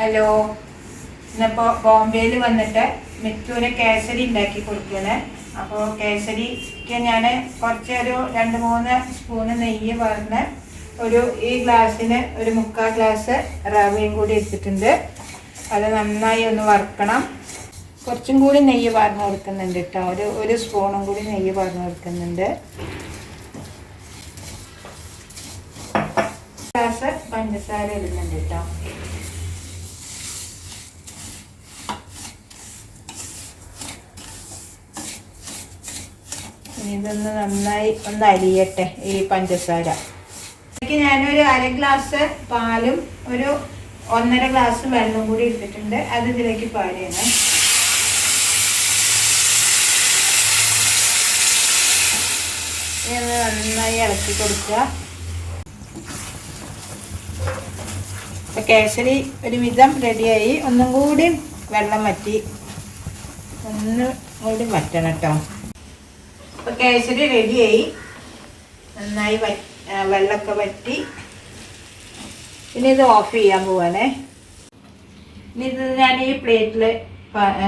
Hello, ഇന്നിപ്പോൾ ബോംബെയിൽ വന്നിട്ട് മിത്തുവിന് കേസരി ഉണ്ടാക്കി കൊടുക്കുകയാണ്. അപ്പോൾ കേസരിക്ക് ഞാൻ കുറച്ചൊരു 2-3 സ്പൂണ് നെയ്യ് പറഞ്ഞ് ഈ ഗ്ലാസ്സിന് ഒരു 3/4 ഗ്ലാസ് റവയും കൂടി എടുത്തിട്ടുണ്ട്. അത് നന്നായി ഒന്ന് വറുക്കണം. കുറച്ചും കൂടി നെയ്യ് പറഞ്ഞു കൊടുക്കുന്നുണ്ട് കേട്ടോ. ഒരു സ്പൂണും കൂടി നെയ്യ് പറഞ്ഞു കൊടുക്കുന്നുണ്ട്. ഗ്ലാസ് പഞ്ചസാര ഇടുന്നുണ്ട് കേട്ടോ. ഇതൊന്ന് നന്നായി ഒന്ന് അരിയട്ടെ ഈ പഞ്ചസാര. ഞാനൊരു 1/2 ഗ്ലാസ് പാലും ഒരു 1.5 ഗ്ലാസ് വെള്ളം കൂടി ഇട്ടിട്ടുണ്ട്. അത് ഇതിലേക്ക് പാരുകയാണ്. ഇതൊന്ന് നന്നായി ഇളക്കി കൊടുക്കുക. ഇപ്പം കേസരി ഒരുവിധം റെഡിയായി. ഒന്നും കൂടി വെള്ളം വറ്റി ഒന്നും കൂടി വറ്റണം കേട്ടോ. ഇപ്പം കേസരി റെഡിയായി, നന്നായി വെള്ളമൊക്കെ വറ്റി. പിന്നെ ഇത് ഓഫ് ചെയ്യാൻ പോവാണേ. ഇനി ഇത് ഞാൻ ഈ പ്ലേറ്റിൽ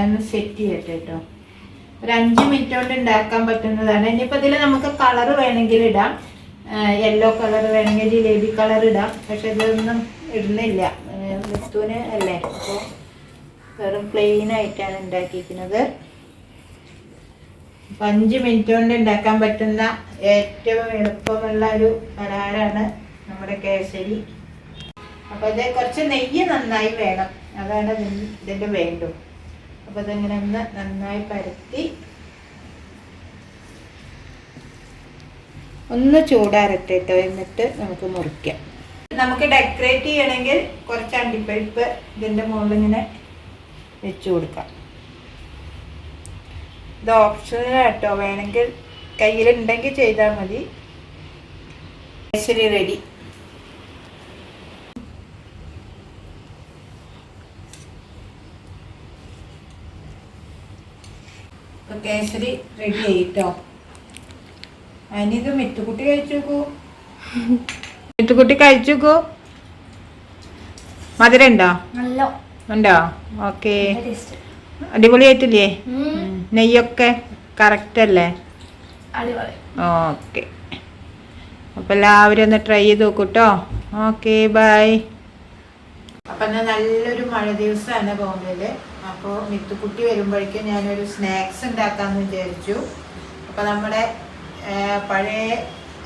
ഒന്ന് സെറ്റ് ചെയ്യട്ടെ കേട്ടോ. ഒരു 5 മിനിറ്റ് കൊണ്ട് ഉണ്ടാക്കാൻ പറ്റുന്നതാണ്. ഇനിയിപ്പോൾ ഇതിൽ നമുക്ക് കളറ് വേണമെങ്കിൽ ഇടാം. യെല്ലോ കളർ വേണമെങ്കിൽ ജിലേബി കളർ ഇടാം. പക്ഷെ ഇതൊന്നും ഇടുന്നില്ല, മിത്തുവിന് അല്ലേ. അപ്പോൾ വെറും പ്ലെയിൻ ആയിട്ടാണ് ഉണ്ടാക്കിയിരിക്കുന്നത്. 5 മിനിറ്റ് കൊണ്ട് ഉണ്ടാക്കാൻ പറ്റുന്ന ഏറ്റവും എളുപ്പമുള്ള ഒരു പലഹാരമാണ് നമ്മുടെ കേസരി. അപ്പോൾ ഇത് കുറച്ച് നെയ്യ് നന്നായി വേണം, അതാണ് ഇതിൻ്റെ വേണ്ടു. അപ്പോൾ ഇതിങ്ങനെ ഒന്ന് നന്നായി പരത്തി ഒന്ന് ചൂടാറട്ടെ കേട്ടോ. എന്നിട്ട് നമുക്ക് മുറിക്കാം. നമുക്ക് ഡെക്കറേറ്റ് ചെയ്യണമെങ്കിൽ കുറച്ച് അണ്ടിപ്പരിപ്പ് ഇതിൻ്റെ മുകളിൽ ഇങ്ങനെ വെച്ച് കൊടുക്കാം. ഇത് ഓപ്ഷണൽ കേട്ടോ, വേണമെങ്കിൽ കയ്യിലുണ്ടെങ്കിൽ ചെയ്താൽ മതി. കേസരി റെഡി. ഇപ്പം കേസരി റെഡി ആയിട്ടോ. അതിനിത് മിത്തുക്കുട്ടി കഴിച്ചു നോക്കൂ. മിത്തുക്കുട്ടി കഴിച്ചു നോക്കൂ. മധുരം ഉണ്ടോ? ഉണ്ടോ? ഓക്കെ, അടിപൊളിയായിട്ടില്ലേ? നെയ്യൊക്കെ കറക്റ്റ് അല്ലേ? ഓക്കെ, അപ്പം എല്ലാവരും ഒന്ന് ട്രൈ ചെയ്ത് നോക്കൂട്ടോ. Okay, by. അപ്പം എന്നാൽ നല്ലൊരു മഴ ദിവസമാണ് ബോംബെയിൽ. അപ്പോൾ മിത്തുക്കുട്ടി വരുമ്പോഴേക്കും ഞാനൊരു സ്നാക്സ് ഉണ്ടാക്കാമെന്ന് വിചാരിച്ചു. അപ്പോൾ നമ്മുടെ പഴയ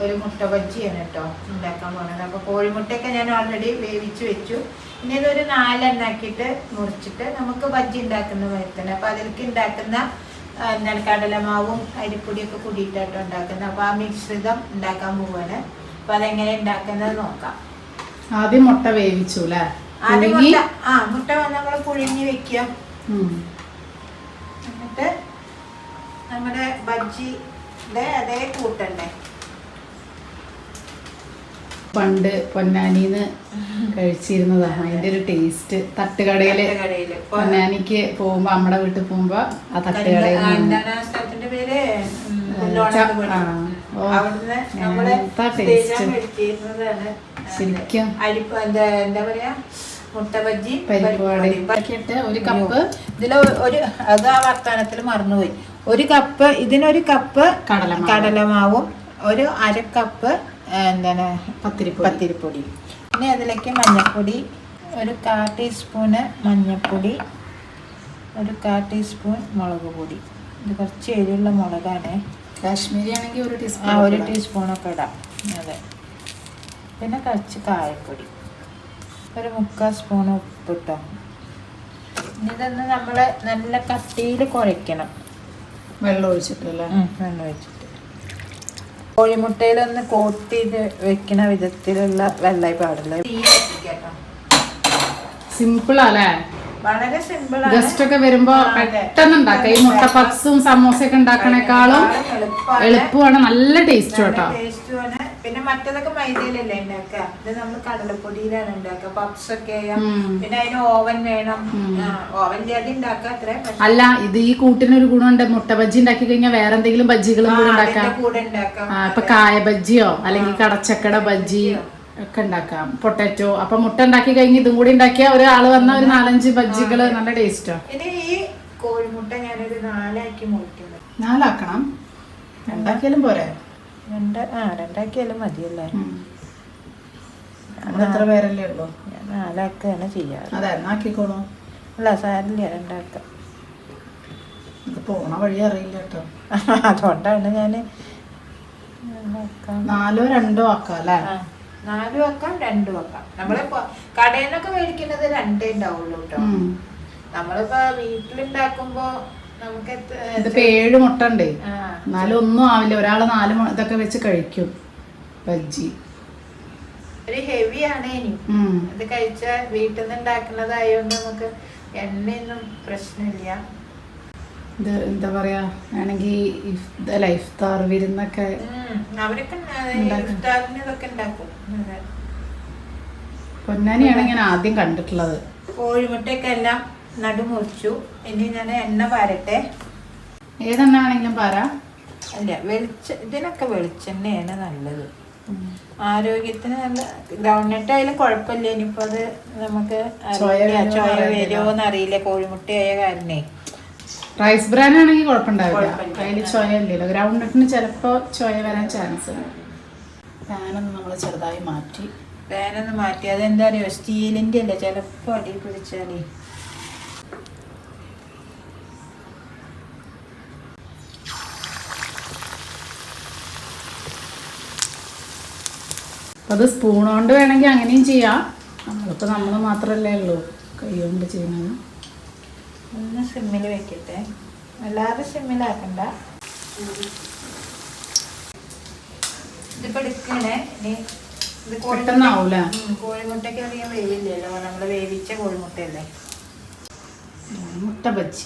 ഒരു മുട്ട ബജ്ജിയാണ് കേട്ടോ ഉണ്ടാക്കാൻ പോകുന്നത്. അപ്പോൾ കോഴിമുട്ടയൊക്കെ ഞാൻ ഓൾറെഡി വേവിച്ച് വെച്ചു. ഇനി ഇതൊരു 4 എണ്ണാക്കിയിട്ട് മുറിച്ചിട്ട് നമുക്ക് ബജ്ജി ഉണ്ടാക്കുന്ന പോലെ തന്നെ. അപ്പോൾ അതിലേക്ക് ഉണ്ടാക്കുന്ന എന്താണ് കടലമാവും അരിപ്പൊടിയൊക്കെ കൂടിയിട്ടാട്ടോ ഉണ്ടാക്കുന്നത്. അപ്പോൾ ആ മിശ്രിതം ഉണ്ടാക്കാൻ പോവാണ്. അപ്പോൾ അതെങ്ങനെ ഉണ്ടാക്കുന്നത് നോക്കാം. ആദ്യം മുട്ട വേവിച്ചു അല്ലേ? ആദ്യം മുട്ട നമ്മൾ പുഴുങ്ങി വെക്കുക. എന്നിട്ട് നമ്മുടെ ബജ്ജിയുടെ അതേ കൂട്ടണ്ടേ. പണ്ട് പൊന്നാനിന്ന് കഴിച്ചിരുന്നതാണ് അതിന്റെ ഒരു ടേസ്റ്റ്. തട്ടുകടയില് പൊന്നാനിക്ക് പോകുമ്പോ നമ്മുടെ വീട്ടിൽ പോകുമ്പോ ആ തട്ടുകടയിൽ ശരിക്കും എന്താ പറയാ മുട്ട ബജ്ജി പരിപ്പ് ഒരു കപ്പ്. ഇതില് അത് ആ വർത്താനത്തിൽ മറന്നുപോയി. 1 കപ്പ്, ഇതിനൊരു കപ്പ് കടലമാവും ഒരു 1/2 കപ്പ് എന്താണ് പത്തിരിപ്പൊടി. പിന്നെ അതിലേക്ക് മഞ്ഞൾപ്പൊടി, ഒരു 1/4 ടീസ്പൂണ് മഞ്ഞൾപ്പൊടി, ഒരു 1/4 ടീസ്പൂൺ മുളക് പൊടി. ഇത് കുറച്ച് എരിവുള്ള മുളകാണ്. കാശ്മീരി ആണെങ്കിൽ 1 ടീസ്പൂൺ 1 ടീസ്പൂണൊക്കെ ഇടാം. അതെ. പിന്നെ കുറച്ച് കായപ്പൊടി, ഒരു 3/4 സ്പൂൺ ഉപ്പിട്ടോ. ഇതൊന്ന് നമ്മൾ നല്ല കട്ടിയിൽ കുഴയ്ക്കണം. വെള്ളം ഒഴിച്ചിട്ടല്ലേ? വെള്ളം ഒഴിച്ചിട്ട് കോഴിമുട്ടയിലൊന്ന് കോട്ട് ചെയ്ത് വെക്കുന്ന വിധത്തിലുള്ള വെള്ളമായി പാടില്ല. സിമ്പിളാല്ലേ? വളരെ സിമ്പിളാണ്. ഗസ്റ്റ് ഒക്കെ വരുമ്പോ പെട്ടെന്ന് ഉണ്ടാക്കാം. ഈ മുട്ട പപ്സും സമോസയൊക്കെ ഉണ്ടാക്കണേക്കാളും എളുപ്പമാണ്. നല്ല ടേസ്റ്റ് കേട്ടോ. പിന്നെ മറ്റേതൊക്കെ മൈദയിലല്ലേ ഉണ്ടാക്കുക, ഇത് നമ്മൾ കടലപ്പൊടിയിലാണ് ഉണ്ടാക്കുക. പപ്സ് ഒക്കെ പിന്നെ അതിന് ഓവൻ വേണം. ഓവൻ ചെയ്യാതെ ഉണ്ടാക്കുക അത്ര. അല്ല, ഇത് ഈ കൂട്ടിനൊരു ഗുണമുണ്ട്. മുട്ട ബജ്ജി ഉണ്ടാക്കി കഴിഞ്ഞാൽ വേറെ എന്തെങ്കിലും ബജ്ജികളും കൂടെ ഉണ്ടാക്കാം. ഇപ്പൊ കായ ബജ്ജിയോ അല്ലെങ്കിൽ കടച്ചക്കട ബജ്ജി ഒക്കെ ഉണ്ടാക്കാം. പൊട്ടാറ്റോ അപ്പൊ മുട്ട ഉണ്ടാക്കി കഴിഞ്ഞ് ഇതും കൂടി ഉണ്ടാക്കിയ ഒരാള് വന്ന ഒരു 4-5 ബജ്ജികള് നല്ല ടേസ്റ്റാ. ഇനി ഈ കോഴിമുട്ട ഞാനൊരു 4 മുറിക്കുന്നു. 4 ആക്കണം. 2 പോരെ? 2 മതിയല്ലേ? എത്ര പേരല്ലേ ഉള്ളൂ? ഞാൻ 4 ചെയ്യാറ്. അതെ, എന്നാക്കിക്കോളൂ. അല്ല സാരില്ല, 2 ഇത് പോണ വഴി അറിയില്ല കേട്ടോ. അതുകൊണ്ടാണ് ഞാൻ 4 2 ആക്കാം അല്ലേ? 4 ആക്കാം, 2 ആക്കാം. നമ്മള് കടയിൽ നിന്നൊക്കെ മേടിക്കുന്നത് 2 ഉണ്ടാവുള്ളൂ കേട്ടോ. നമ്മളിപ്പോ വീട്ടിലുണ്ടാക്കുമ്പോ നമുക്ക് ഇതിപ്പോ 7 മുട്ട ഉണ്ട്. 4 ഒന്നും ആവില്ല. ഒരാള് 4 ഇതൊക്കെ വെച്ച് കഴിക്കും ബജ്ജി. ഒരു ഹെവി ആണ്. ഇനി ഇത് കഴിച്ച വീട്ടിൽ നിന്ന് ഉണ്ടാക്കുന്നതായോണ്ട് നമുക്ക് എണ്ണയൊന്നും പ്രശ്നമില്ല. ഇത് എന്താ പറയാ, വേണമെങ്കിൽ ഇഫ്താർ വിരുന്നൊക്കെ അവരൊക്കെ ഇഫ്താറിനൊക്കെ ഉണ്ടാക്കും. പൊന്നാനിയാണ് ഞാൻ ആദ്യം കണ്ടിട്ടുള്ളത്. കോഴിമുട്ടയൊക്കെ എല്ലാം നടുമുറിച്ചു. ഇനി ഞാൻ എണ്ണ പാരട്ടെ. ഏതെണ്ണ ആണെങ്കിലും പാരാ. അല്ല, ഇതിനൊക്കെ വെളിച്ചെണ്ണയാണ് നല്ലത്. ആരോഗ്യത്തിന് നല്ല. ഗ്രൗണ്ട്നട്ട് ആയാലും കുഴപ്പമില്ല. ഇനിയിപ്പോ അത് നമുക്ക് ചോയ വരുമോന്ന് അറിയില്ല, കോഴിമുട്ടയായ കാരണേ. റൈസ് ബ്രാൻ ആണെങ്കിൽ കുഴപ്പമുണ്ടാവില്ല, അതിൽ ചോയ ഇല്ലല്ലോ. ഗ്രൗണ്ട് നട്ടിന് ചിലപ്പോൾ ചോയ വരാൻ ചാൻസ് ഉണ്ട്. പാനൊന്ന് നമ്മൾ ചെറുതായി മാറ്റി. പാനൊന്ന് മാറ്റി. അതെന്താ അറിയോ, സ്റ്റീലിൻ്റെ അല്ലേ, ചിലപ്പോൾ അടി പിടിച്ചാലേ. അപ്പം അത് സ്പൂൺ കൊണ്ട് വേണമെങ്കിൽ അങ്ങനെയും ചെയ്യാം. നമ്മളിപ്പോൾ നമ്മൾ മാത്രമല്ലേ ഉള്ളൂ കൈ കൊണ്ട് ചെയ്യുന്നത്. ഒന്ന് സിമ്മിൽ വെക്കട്ടെ, അല്ലാതെ സിമ്മിലാക്കണ്ട. ഇതിപ്പോൾ എടുക്കണേ. ഇനി ഇത് പെട്ടെന്നാവൂല. കോഴിമുട്ടയ്ക്ക് അധികം വേവില്ലല്ലോ, നമ്മൾ വേവിച്ച കോഴിമുട്ടയല്ലേ. മുട്ട ബജ്ജി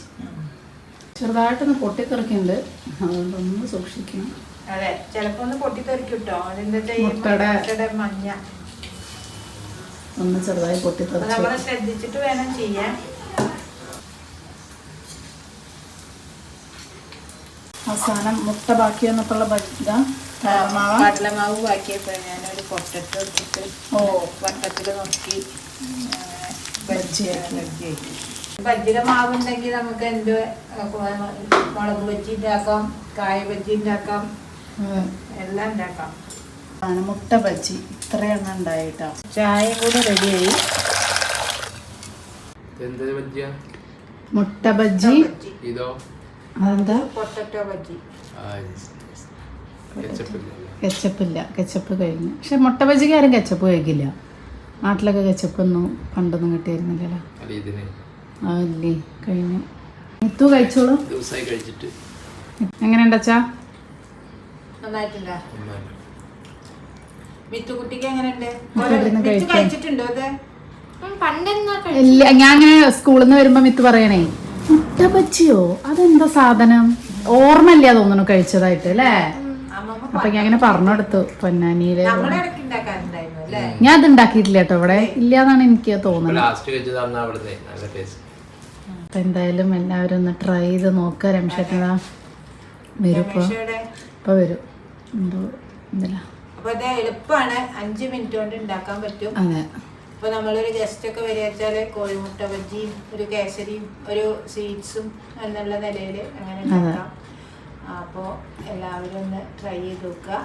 ചെറുതായിട്ടൊന്ന് പൊട്ടിത്തെറിക്കുന്നുണ്ട്, അതുകൊണ്ടൊന്ന് സൂക്ഷിക്കണം. അതെ, ചിലപ്പോൾ ഒന്ന് പൊട്ടിത്തെറിക്കും കേട്ടോ. അതെന്താ മുട്ടയുടെ മഞ്ഞ ഒന്ന് ചെറുതായി പൊട്ടിത്തെറിച്ച് നമ്മൾ ശ്രദ്ധിച്ചിട്ട് വേണം ചെയ്യാൻ. അവസാനം മുട്ട ബാക്കി വന്നപ്പോഴുള്ള കടലമാവ് ബാക്കിയപ്പോൾ ഞാനൊരു പൊട്ടറ്റോ എടുത്തിട്ട് വട്ടത്തിൽ നോക്കി ബജ്ജിയാക്കി. ബജ്ജിയുടെ മാവ് ഉണ്ടെങ്കിൽ നമുക്ക് എന്ത് മുളക് ബജ്ജി ഉണ്ടാക്കാം, കായ ബജ്ജി ഉണ്ടാക്കാം, എല്ലാം ഉണ്ടാക്കാം. മുട്ട ബജ്ജി ഇത്രയെണ്ണം ഉണ്ടായിട്ടോ. ചായ കൂടെ റെഡിയായി. മുട്ട ബജ്ജി. അതെന്താ? പൊട്ടറ്റോ ബജ്ജി. കെച്ചപ്പില്ല, കെച്ചപ്പ് കഴിഞ്ഞു. പക്ഷെ മുട്ട ബജ്ജിക്ക് ആരും കെച്ചപ്പ് കഴിക്കില്ല. നാട്ടിലൊക്കെ കെച്ചപ്പൊന്നും പണ്ടൊന്നും കിട്ടിയിരുന്നില്ലല്ലോ. അല്ലേ, കഴിഞ്ഞു. മുത്തു കഴിച്ചോളൂ. എങ്ങനെയുണ്ടച്ചാ? നന്നായിട്ടുണ്ടോ? മിത്തുകുട്ടിക്ക് എങ്ങനെയുണ്ട്? കഴിച്ചിട്ടുണ്ടോ അത്? ഇല്ല, ഞാൻ അങ്ങനെ സ്കൂളിൽ നിന്ന് വരുമ്പോ മിത്ത് പറയണേ മുട്ട ബജ്ജിയോ അതെന്താ സാധനം, ഓർമ്മയില്ല തോന്നുന്നു കഴിച്ചതായിട്ട് അല്ലേ. അപ്പൊ ഞാൻ അങ്ങനെ പറഞ്ഞെടുത്തു പൊന്നാനിയില്. ഞാൻ അത് ഉണ്ടാക്കിയിട്ടില്ല കേട്ടോ, ഇവിടെ ഇല്ലാന്നാണ് എനിക്ക് തോന്നുന്നത്. അപ്പൊ എന്തായാലും എല്ലാവരും ഒന്ന് ട്രൈ ചെയ്ത് നോക്കുക. രമേശേട്ടനാ വരും ഇപ്പൊ വരും. എന്തോ എളുപ്പമാണ്, 5 മിനിറ്റ് കൊണ്ട് ഉണ്ടാക്കാൻ പറ്റും. അതെ. അപ്പോൾ നമ്മളൊരു ഗസ്റ്റൊക്കെ വരികച്ചാൽ കോഴിമുട്ട ബജ്ജിയും ഒരു കേസരിയും ഒരു സ്വീറ്റ്സും എന്നുള്ള നിലയിൽ അങ്ങനെ ഉണ്ടാക്കാം. അപ്പോൾ എല്ലാവരും ഒന്ന് ട്രൈ ചെയ്ത് നോക്കുക,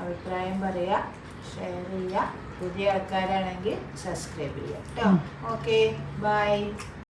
അഭിപ്രായം പറയുക, ഷെയർ ചെയ്യുക. പുതിയ ആൾക്കാരാണെങ്കിൽ സബ്സ്ക്രൈബ് ചെയ്യുക കേട്ടോ. Okay, by.